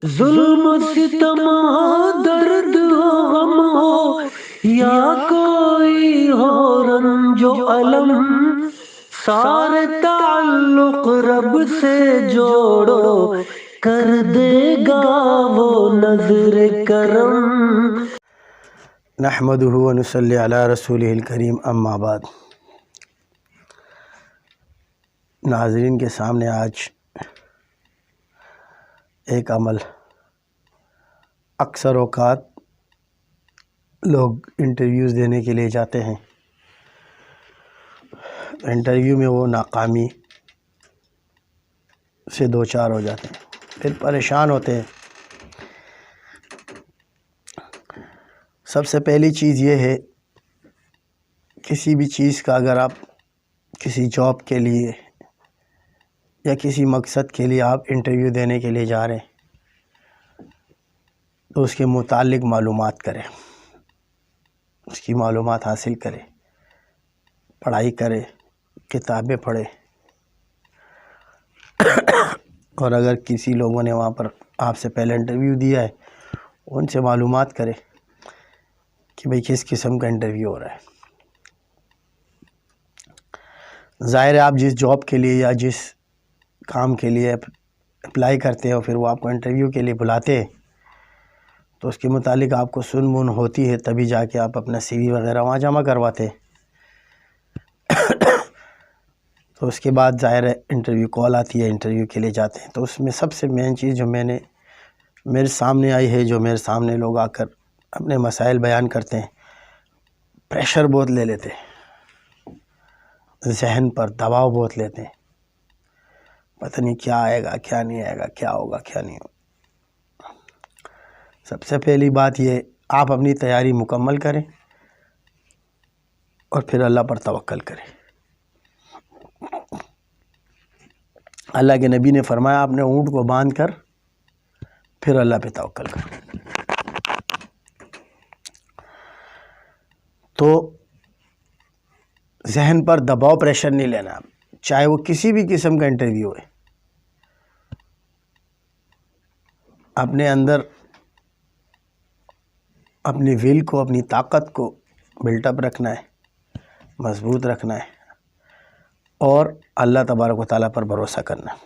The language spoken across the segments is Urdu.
ظلم و ستم ہو، درد ہو، غم ہو، یا کوئی ہو رنج و الم، سارے تعلق رب سے جوڑو، کر دے گا وہ نظر کرم۔ نحمدہ و نصلی علی رسولہ الکریم، اما بعد۔ ناظرین کے سامنے آج ایک عمل، اکثر اوقات لوگ انٹرویوز دینے کے لیے جاتے ہیں، انٹرویو میں وہ ناکامی سے دو چار ہو جاتے ہیں، پھر پریشان ہوتے ہیں۔ سب سے پہلی چیز یہ ہے، کسی بھی چیز کا اگر آپ کسی جاب کے لیے یا کسی مقصد کے لیے آپ انٹرویو دینے کے لیے جا رہے ہیں تو اس کے متعلق معلومات کریں، اس کی معلومات حاصل کریں، پڑھائی کریں، کتابیں پڑھیں، اور اگر کسی لوگوں نے وہاں پر آپ سے پہلے انٹرویو دیا ہے ان سے معلومات کریں کہ بھئی کس قسم کا انٹرویو ہو رہا ہے۔ ظاہر ہے آپ جس جاب کے لیے یا جس کام کے لیے اپلائی کرتے ہیں اور پھر وہ آپ کو انٹرویو کے لیے بلاتے ہیں تو اس کے متعلق آپ کو سن بن ہوتی ہے، تبھی جا کے آپ اپنا سی وی وغیرہ وہاں جمع کرواتے ہیں۔ تو اس کے بعد ظاہر ہے انٹرویو کال آتی ہے، انٹرویو کے لیے جاتے ہیں، تو اس میں سب سے مین چیز جو میرے سامنے آئی ہے، جو میرے سامنے لوگ آ کر اپنے مسائل بیان کرتے ہیں، پریشر بہت لے لیتے ہیں، ذہن پر دباؤ بہت لیتے ہیں، پتہ نہیں کیا آئے گا، کیا نہیں آئے گا، کیا ہوگا، کیا نہیں ہوگا۔ سب سے پہلی بات یہ، آپ اپنی تیاری مکمل کریں اور پھر اللہ پر توکل کریں۔ اللہ کے نبی نے فرمایا، آپ نے اونٹ کو باندھ کر پھر اللہ پہ توکل کرو۔ تو ذہن پر دباؤ، پریشر نہیں لینا، چاہے وہ کسی بھی قسم کا انٹرویو ہے۔ اپنے اندر اپنی ول کو، اپنی طاقت کو بلٹ اپ رکھنا ہے، مضبوط رکھنا ہے، اور اللہ تبارک و تعالیٰ پر بھروسہ کرنا ہے۔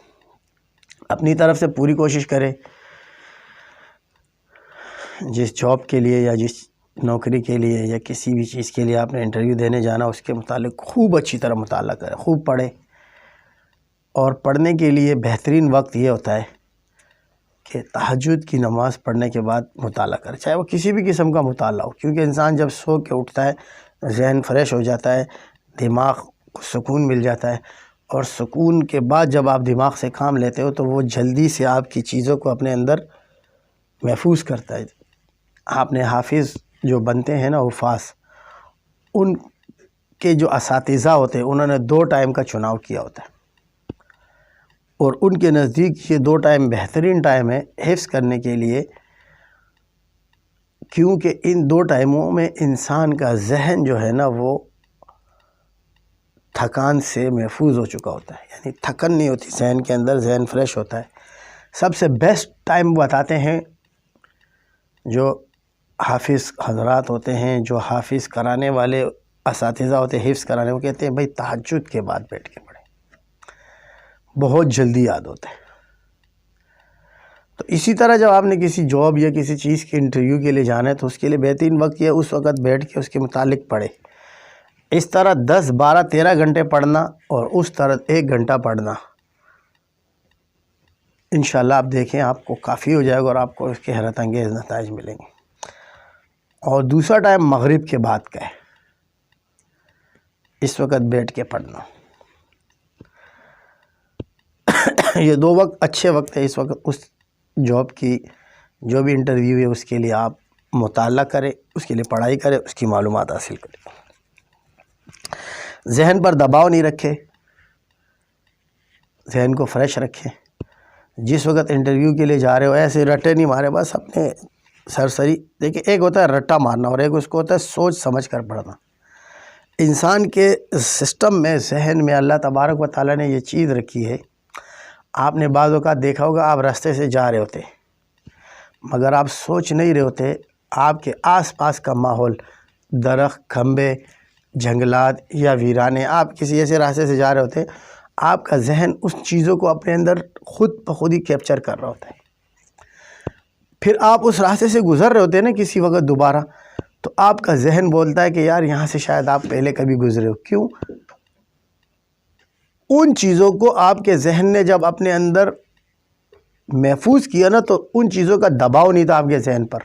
اپنی طرف سے پوری کوشش کرے، جس جاب کے لیے یا جس نوکری کے لیے یا کسی بھی چیز کے لیے آپ نے انٹرویو دینے جانا، اس کے متعلق خوب اچھی طرح مطالعہ کرے، خوب پڑھے، اور پڑھنے کے لیے بہترین وقت یہ ہوتا ہے کہ تہجد کی نماز پڑھنے کے بعد مطالعہ کرے، چاہے وہ کسی بھی قسم کا مطالعہ ہو، کیونکہ انسان جب سو کے اٹھتا ہے ذہن فریش ہو جاتا ہے، دماغ کو سکون مل جاتا ہے، اور سکون کے بعد جب آپ دماغ سے کام لیتے ہو تو وہ جلدی سے آپ کی چیزوں کو اپنے اندر محفوظ کرتا ہے۔ آپ نے حافظ جو بنتے ہیں نا، حفاظ، ان کے جو اساتذہ ہوتے ہیں انہوں نے 2 ٹائم کا چناؤ کیا ہوتا ہے، اور ان کے نزدیک یہ 2 ٹائم بہترین ٹائم ہے حفظ کرنے کے لیے، کیونکہ ان 2 ٹائموں میں انسان کا ذہن جو ہے نا وہ تھکان سے محفوظ ہو چکا ہوتا ہے، یعنی تھکن نہیں ہوتی ذہن کے اندر، ذہن فریش ہوتا ہے۔ سب سے بیسٹ ٹائم بتاتے ہیں جو حافظ حضرات ہوتے ہیں، جو حافظ کرانے والے اساتذہ ہوتے ہیں، حفظ کرانے، وہ کہتے ہیں بھائی تہجد کے بعد بیٹھ کے پڑھیں، بہت جلدی یاد ہوتا ہے۔ تو اسی طرح جب آپ نے کسی جاب یا کسی چیز کے انٹرویو کے لیے جانا ہے تو اس کے لیے بہترین وقت یہ اس وقت بیٹھ کے اس کے متعلق پڑھے۔ اس طرح 10 12 13 گھنٹے پڑھنا اور اس طرح 1 گھنٹہ پڑھنا، انشاءاللہ آپ دیکھیں آپ کو کافی ہو جائے گا اور آپ کو اس کے حیرت انگیز نتائج ملیں گے۔ اور دوسرا ٹائم مغرب کے بعد کا ہے، اس وقت بیٹھ کے پڑھنا۔ یہ 2 وقت اچھے وقت ہے، اس وقت اس جاب کی جو بھی انٹرویو ہے اس کے لیے آپ مطالعہ کریں، اس کے لیے پڑھائی کریں، اس کی معلومات حاصل کریں۔ ذہن پر دباؤ نہیں رکھے، ذہن کو فریش رکھیں۔ جس وقت انٹرویو کے لیے جا رہے ہو ایسے رٹے نہیں مارے بس اپنے سرسری، دیکھیں ایک ہوتا ہے رٹا مارنا اور ایک اس کو ہوتا ہے سوچ سمجھ کر پڑھنا۔ انسان کے سسٹم میں، ذہن میں اللہ تبارک و تعالیٰ نے یہ چیز رکھی ہے۔ آپ نے بعض اوقات دیکھا ہوگا، آپ راستے سے جا رہے ہوتے مگر آپ سوچ نہیں رہے ہوتے آپ کے آس پاس کا ماحول، درخت، کھمبے، جنگلات یا ویرانے، آپ کسی ایسے راستے سے جا رہے ہوتے، آپ کا ذہن اس چیزوں کو اپنے اندر خود بخود ہی کیپچر کر رہا ہوتا ہے۔ پھر آپ اس راستے سے گزر رہے ہوتے ہیں نا کسی وقت دوبارہ، تو آپ کا ذہن بولتا ہے کہ یار یہاں سے شاید آپ پہلے کبھی گزرے ہو۔ کیوں؟ ان چیزوں کو آپ کے ذہن نے جب اپنے اندر محفوظ کیا نا، تو ان چیزوں کا دباؤ نہیں تھا آپ کے ذہن پر،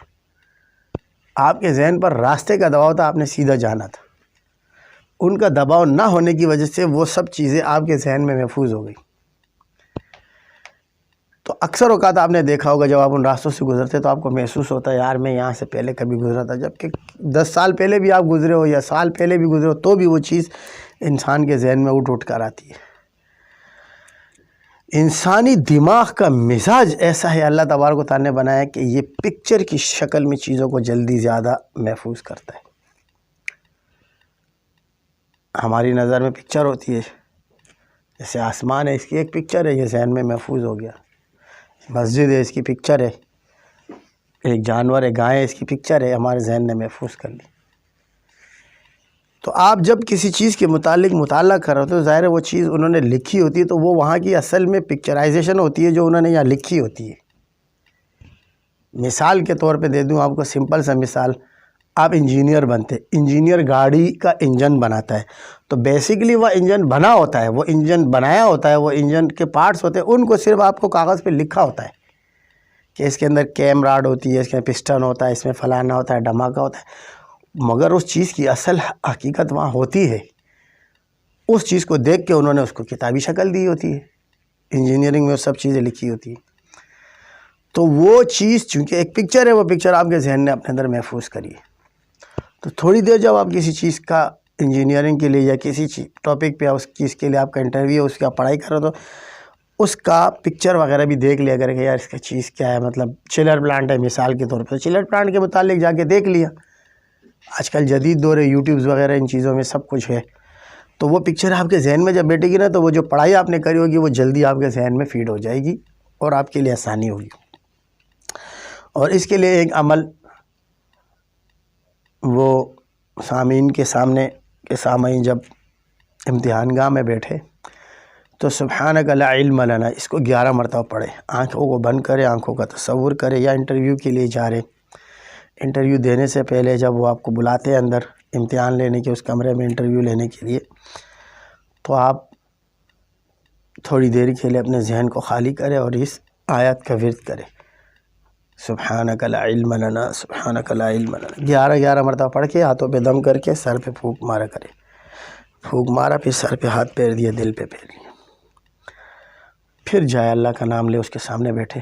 آپ کے ذہن پر راستے کا دباؤ تھا، آپ نے سیدھا جانا تھا۔ ان کا دباؤ نہ ہونے کی وجہ سے وہ سب چیزیں آپ کے ذہن میں محفوظ ہو گئی۔ تو اکثر اوقات آپ نے دیکھا ہوگا جب آپ ان راستوں سے گزرتے تو آپ کو محسوس ہوتا ہے یار میں یہاں سے پہلے کبھی گزرا تھا، جبکہ 10 سال پہلے بھی آپ گزرے ہو یا سال پہلے بھی گزرے ہو، تو بھی وہ چیز انسان کے ذہن میں اٹھ کر آتی ہے۔ انسانی دماغ کا مزاج ایسا ہے، اللہ تبارک و تعالیٰ نے بنایا کہ یہ پکچر کی شکل میں چیزوں کو جلدی زیادہ محفوظ کرتا ہے۔ ہماری نظر میں پکچر ہوتی ہے، جیسے آسمان ہے، اس کی ایک پکچر ہے، یہ ذہن میں محفوظ ہو گیا۔ مسجد ہے، اس کی پکچر ہے۔ ایک جانور ہے، گائے، اس کی پکچر ہے، ہمارے ذہن نے محفوظ کر لی۔ تو آپ جب کسی چیز کے متعلق مطالعہ کر رہے ہوتے تو ظاہر ہے وہ چیز انہوں نے لکھی ہوتی ہے، تو وہ وہاں کی اصل میں پکچرائزیشن ہوتی ہے جو انہوں نے یہاں لکھی ہوتی ہے۔ مثال کے طور پہ دے دوں آپ کو سمپل سا مثال، آپ انجینئر بنتے، انجینئر گاڑی کا انجن بناتا ہے، تو بیسیکلی وہ انجن بنا ہوتا ہے، وہ انجن بنایا ہوتا ہے، وہ انجن کے پارٹس ہوتے ہیں، ان کو صرف آپ کو کاغذ پہ لکھا ہوتا ہے کہ اس کے اندر کیم راڈ ہوتی ہے، اس کے اندر پسٹن ہوتا ہے، اس میں فلانا ہوتا ہے، دھماکہ ہوتا ہے، مگر اس چیز کی اصل حقیقت وہاں ہوتی ہے۔ اس چیز کو دیکھ کے انہوں نے اس کو کتابی شکل دی ہوتی ہے، انجینئرنگ میں وہ سب چیزیں لکھی ہوتی ہیں۔ تو وہ چیز چونکہ ایک پکچر ہے، وہ پکچر آپ کے ذہن نے اپنے اندر محفوظ کری ہے۔ تو تھوڑی دیر جب آپ کسی چیز کا انجینئرنگ کے لیے یا کسی ٹاپک پہ اس چیز کے لیے آپ کا انٹرویو، اس کا پڑھائی کر رہے ہو، تو اس کا پکچر وغیرہ بھی دیکھ لیا کرے کہ یار اس کا چیز کیا ہے، مطلب چلر پلانٹ ہے مثال کے طور پہ، چلر پلانٹ کے متعلق جا کے دیکھ لیا۔ آج کل جدید دور ہے، یوٹیوبز وغیرہ ان چیزوں میں سب کچھ ہے، تو وہ پکچر آپ کے ذہن میں جب بیٹھے گی نا، تو وہ جو پڑھائی آپ نے کری ہوگی وہ جلدی آپ کے ذہن میں فیڈ ہو جائے گی اور آپ کے لیے آسانی ہوگی۔ اور اس کے لیے ایک عمل وہ سامعین کے سامنے کہ سامعین جب امتحان گاہ میں بیٹھے تو سبحانک لا علم لنا اس کو 11 مرتبہ پڑھے، آنکھوں کو بند کرے، آنکھوں کا تصور کرے، یا انٹرویو کے لیے جا رہے، انٹرویو دینے سے پہلے جب وہ آپ کو بلاتے ہیں اندر امتحان لینے کے، اس کمرے میں انٹرویو لینے کے لیے، تو آپ تھوڑی دیر کے لیے اپنے ذہن کو خالی کرے اور اس آیت کا ورد کرے، سبحانک لا علم لنا، سبحانک لا علم لنا، 11 مرتبہ پڑھ کے ہاتھوں پہ دم کر کے سر پہ پھونک مارا کرے، پھونک مارا، پھر سر پہ ہاتھ پھیر دیا، دل پہ پھیر دیا، پھر جائے اللہ کا نام لے، اس کے سامنے بیٹھے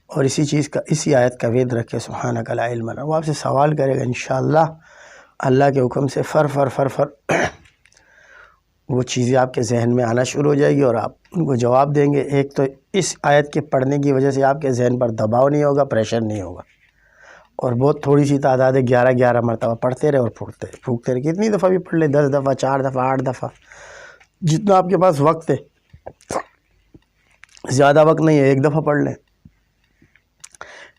اور اسی آیت کا ورد رکھے، سبحانک لا علم لنا۔ وہ آپ سے سوال کرے گا، انشاءاللہ اللہ کے حکم سے فر وہ چیزیں آپ کے ذہن میں آنا شروع ہو جائے گی اور آپ ان کو جواب دیں گے۔ ایک تو اس آیت کے پڑھنے کی وجہ سے آپ کے ذہن پر دباؤ نہیں ہوگا، پریشر نہیں ہوگا، اور بہت تھوڑی سی تعداد ہے، 11 مرتبہ پڑھتے رہے اور پھونکتے رہے، کتنی دفعہ بھی پڑھ لیں، 10 دفعہ، 4 دفعہ، 8 دفعہ، جتنا آپ کے پاس وقت ہے، زیادہ وقت نہیں ہے، 1 دفعہ پڑھ لیں،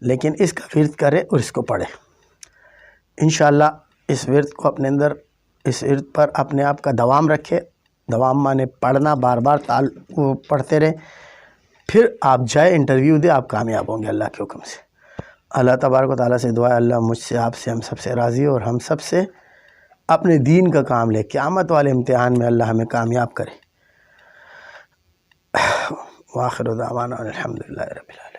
لیکن اس کا ورد کرے اور اس کو پڑھے۔ انشاءاللہ اس ورد کو اپنے اندر، اس ورد پر اپنے آپ کا دوام رکھے، دوام مانے پڑھنا، بار بار پڑھتے رہیں، پھر آپ جائے انٹرویو دے، آپ کامیاب ہوں گے اللہ کے حکم سے۔ اللہ تبارک و تعالیٰ سے دعا ہے اللہ مجھ سے، آپ سے، ہم سب سے راضی ہو اور ہم سب سے اپنے دین کا کام لے، قیامت والے امتحان میں اللہ ہمیں کامیاب کرے۔ وآخر دعوانا الحمدللہ رب العالمین۔